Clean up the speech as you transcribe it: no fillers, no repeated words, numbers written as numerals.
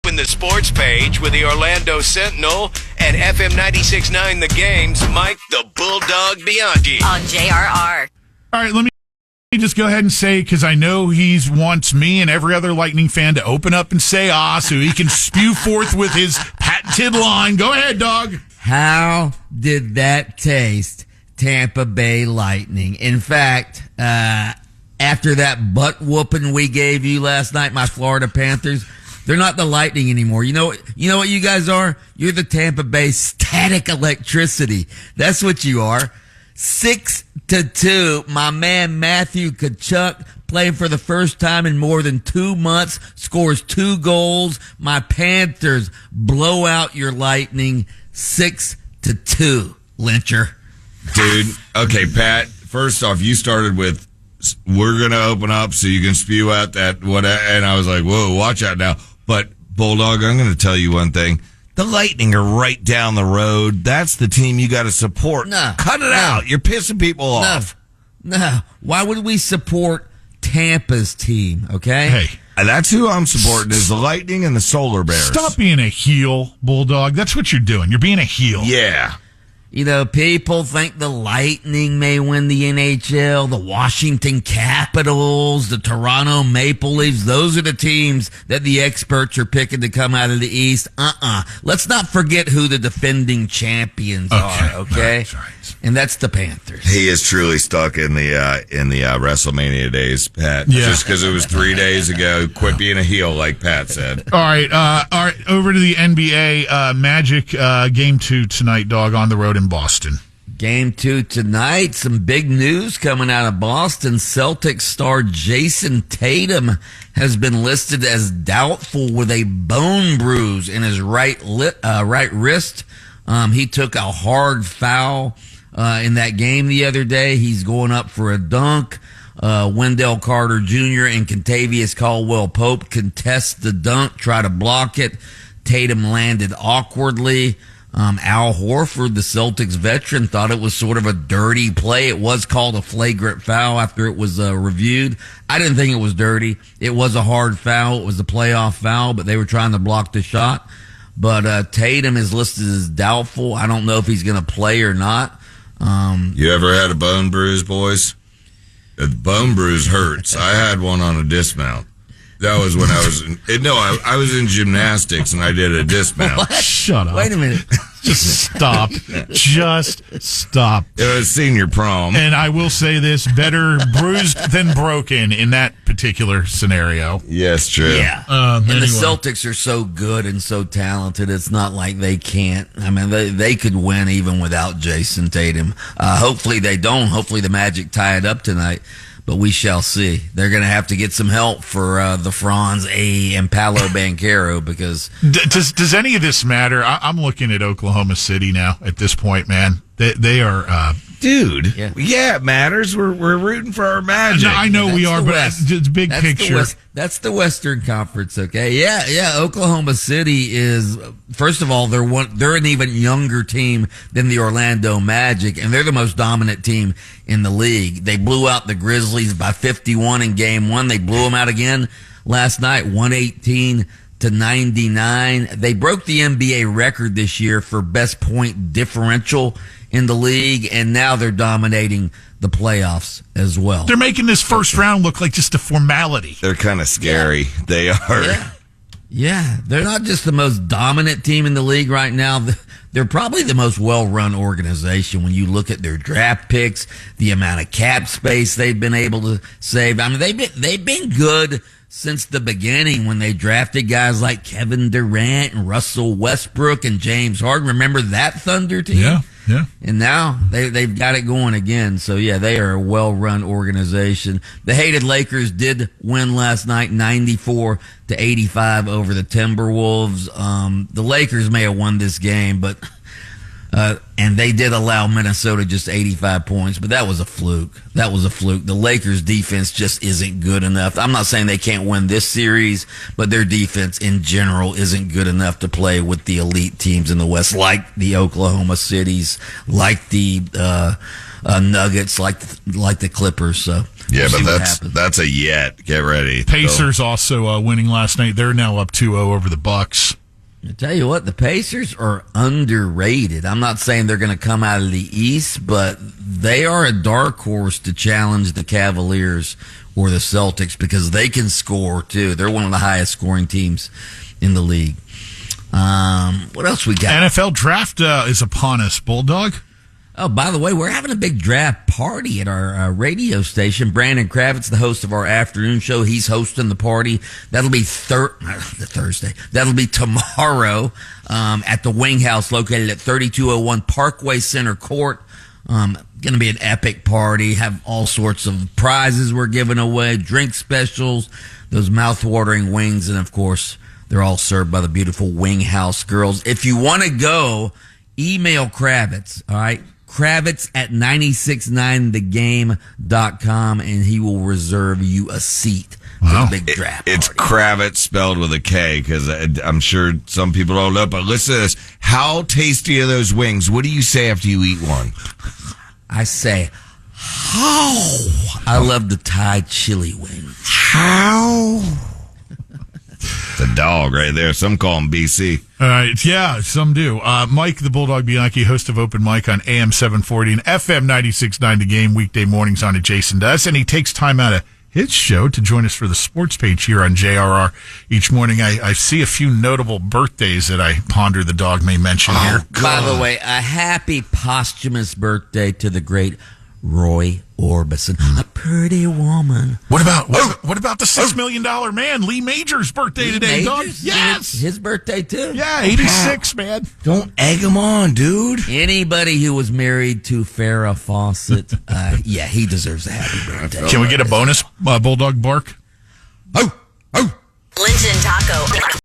open the sports page with the Orlando Sentinel and FM 96.9 The Game's Mike the Bulldog Bianchi. On JRR. All right, let me just go ahead and say, because I know he wants me and every other Lightning fan to open up and say so he can spew forth with his patented line. Go ahead, dog. How did that taste, Tampa Bay Lightning? In fact, after that butt whooping we gave you last night, my Florida Panthers, they're not the Lightning anymore. You know what you guys are? You're the Tampa Bay static electricity. That's what you are. 6-2. My man Matthew Tkachuk, playing for the first time in more than 2 months, scores 2 goals. My Panthers blow out your Lightning 6-2. Lyncher. Dude, okay, Pat, first off, you started with, we're going to open up so you can spew out that whatever, and I was like, whoa, watch out now. But, Bulldog, I'm going to tell you one thing. The Lightning are right down the road. That's the team you got to support. No. Cut it out. You're pissing people off. No. Why would we support Tampa's team, okay? Hey. That's who I'm supporting, is the Lightning and the Solar Bears. Stop being a heel, Bulldog. That's what you're doing. You're being a heel. Yeah. You know, people think the Lightning may win the NHL, the Washington Capitals, the Toronto Maple Leafs. Those are the teams that the experts are picking to come out of the East. Let's not forget who the defending champions are, okay? That's right. And that's the Panthers. He is truly stuck in the WrestleMania days, Pat. Yeah. Just because it was 3 days ago. Quit being a heel, like Pat said. All right. Over to the NBA Magic Game 2 tonight, dog, on the road in Boston. Game 2 tonight. Some big news coming out of Boston. Celtics star Jason Tatum has been listed as doubtful with a bone bruise in his right wrist. He took a hard foul in that game the other day. He's going up for a dunk. Wendell Carter Jr. and Kentavious Caldwell-Pope contest the dunk, try to block it. Tatum landed awkwardly. Al Horford, the Celtics veteran, thought it was sort of a dirty play. It was called a flagrant foul after it was reviewed. I didn't think it was dirty. It was a hard foul. It was a playoff foul, but they were trying to block the shot. But Tatum is listed as doubtful. I don't know if he's going to play or not. You ever had a bone bruise, boys? A bone bruise hurts. I had one on a dismount. That was when I was I was in gymnastics and I did a dismount. What? Shut up. Wait a minute. Just stop. Just stop. It was senior prom. And I will say this, better bruised than broken in that particular scenario. Yes, true. Yeah. And Anyway. the Celtics are so good and so talented, it's not like they can't. I mean, they could win even without Jason Tatum. Hopefully they don't. Hopefully the Magic tie it up tonight. But we shall see. They're going to have to get some help for the Franz A. and Paolo Banchero because... Does any of this matter? I'm looking at Oklahoma City now at this point, man. They are... Dude, yeah, it matters. We're rooting for our Magic. No, I know we are, but it's big picture. That's the Western Conference, okay? Yeah. Oklahoma City is, first of all, they're an even younger team than the Orlando Magic, and they're the most dominant team in the league. They blew out the Grizzlies by 51 in Game 1. They blew them out again last night, 118-99. They broke the NBA record this year for best point differential in the league, and now they're dominating the playoffs as well. They're making this first round look like just a formality. They're kind of scary. Yeah. They are. Yeah. They're not just the most dominant team in the league right now. They're probably the most well-run organization when you look at their draft picks, the amount of cap space they've been able to save. I mean, they've been good since the beginning when they drafted guys like Kevin Durant and Russell Westbrook and James Harden. Remember that Thunder team? Yeah. And now they've got it going again. So, yeah, they are a well-run organization. The hated Lakers did win last night 94-85 over the Timberwolves. The Lakers may have won this game, but and they did allow Minnesota just 85 points, but that was a fluke. The Lakers' defense just isn't good enough. I'm not saying they can't win this series, but their defense in general isn't good enough to play with the elite teams in the West, like the Oklahoma Cities, like the Nuggets like the Clippers. So yeah, we'll but that's a yet. Get ready. Pacers also winning last night. They're now up 2-0 over the Bucks. I tell you what, the Pacers are underrated. I'm not saying they're going to come out of the East, but they are a dark horse to challenge the Cavaliers or the Celtics because they can score too. They're one of the highest scoring teams in the league. What else we got? NFL draft is upon us, Bulldog. Oh, by the way, we're having a big draft party at our radio station. Brandon Kravitz, the host of our afternoon show, he's hosting the party. That'll be Thursday. That'll be tomorrow at the Wing House located at 3201 Parkway Center Court. Going to be an epic party. Have all sorts of prizes we're giving away, drink specials, those mouth-watering wings, and, of course, they're all served by the beautiful Wing House girls. If you want to go, email Kravitz, all right? Kravitz at 969thegame.com, and he will reserve you a seat for the big draft party. It's Kravitz spelled with a K, because I'm sure some people don't know, but listen to this. How tasty are those wings? What do you say after you eat one? I say, how? I love the Thai chili wings. How? The dog right there. Some call him BC. All right, yeah, some do. Mike, the Bulldog Bianchi, host of Open Mic on AM 740 and FM 96.9 The Game, weekday mornings on it. Jason does, and he takes time out of his show to join us for the sports page here on JRR each morning. I see a few notable birthdays that I ponder the dog may mention here. By the way, a happy posthumous birthday to the great Roy Orbison, a pretty woman. What about the $6 million man, Lee Majors' birthday today, dog? Yes, his birthday too. Yeah, 86, man. Don't egg him on, dude. Anybody who was married to Farrah Fawcett, yeah, he deserves a happy birthday. Can we get a bonus Bulldog bark? Oh. Lynch and Taco.